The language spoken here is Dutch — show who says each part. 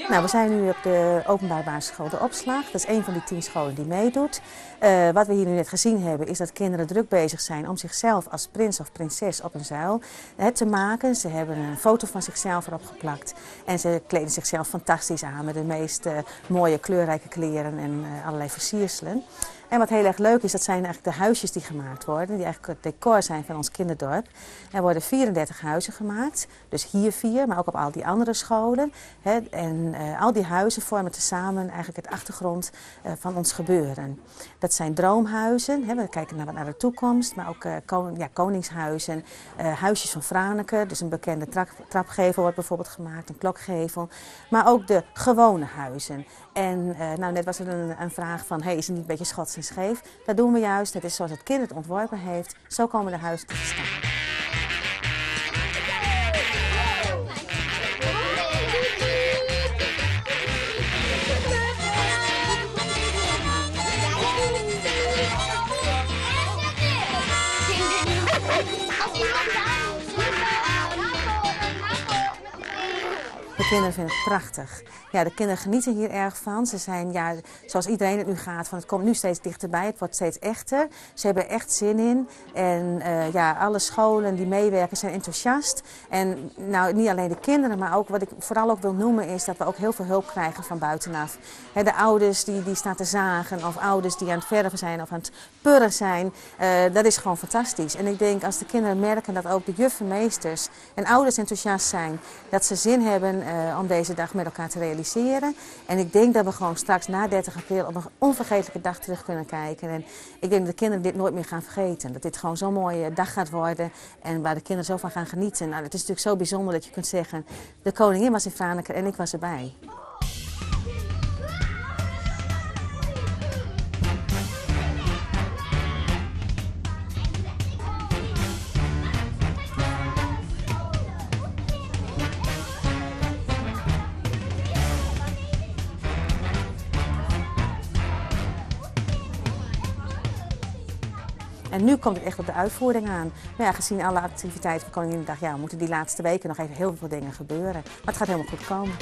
Speaker 1: Nou, we zijn nu op de openbare basisschool De Opslag. Dat is een van die 10 scholen die meedoet. Wat we hier nu net gezien hebben is dat kinderen druk bezig zijn om zichzelf als prins of prinses op een zuil te maken. Ze hebben een foto van zichzelf erop geplakt en ze kleden zichzelf fantastisch aan met de meest mooie kleurrijke kleren en allerlei versierselen. En wat heel erg leuk is, dat zijn eigenlijk de huisjes die gemaakt worden, die eigenlijk het decor zijn van ons kinderdorp. Er worden 34 huizen gemaakt, dus hier 4, maar ook op al die andere scholen. En al die huizen vormen tezamen eigenlijk het achtergrond van ons gebeuren. Dat zijn droomhuizen, we kijken naar de toekomst, maar ook koningshuizen, huisjes van Franeker, dus een bekende trapgevel wordt bijvoorbeeld gemaakt, een klokgevel. Maar ook de gewone huizen. En net was er een vraag van, is het niet een beetje schots en scheef? Dat doen we juist, het is zoals het kind het ontworpen heeft, zo komen de huizen te staan. De kinderen vinden het prachtig. Ja, de kinderen genieten hier erg van. Ze zijn, zoals iedereen het nu gaat, het komt nu steeds dichterbij, het wordt steeds echter. Ze hebben er echt zin in. En alle scholen die meewerken zijn enthousiast. En nou, niet alleen de kinderen, maar ook wat ik vooral ook wil noemen is dat we ook heel veel hulp krijgen van buitenaf. De ouders die staan te zagen of ouders die aan het verven zijn of aan het purren zijn. Dat is gewoon fantastisch. En ik denk als de kinderen merken dat ook de juffen, meesters en ouders enthousiast zijn, dat ze zin hebben om deze dag met elkaar te realiseren. En ik denk dat we gewoon straks na 30 april op een onvergetelijke dag terug kunnen kijken. En ik denk dat de kinderen dit nooit meer gaan vergeten. Dat dit gewoon zo'n mooie dag gaat worden en waar de kinderen zo van gaan genieten. Nou, het is natuurlijk zo bijzonder dat je kunt zeggen, de koningin was in Franeker en ik was erbij. En nu komt het echt op de uitvoering aan. Maar ja, gezien alle activiteiten van Koninginnedag, moeten die laatste weken nog even heel veel dingen gebeuren. Maar het gaat helemaal goed komen.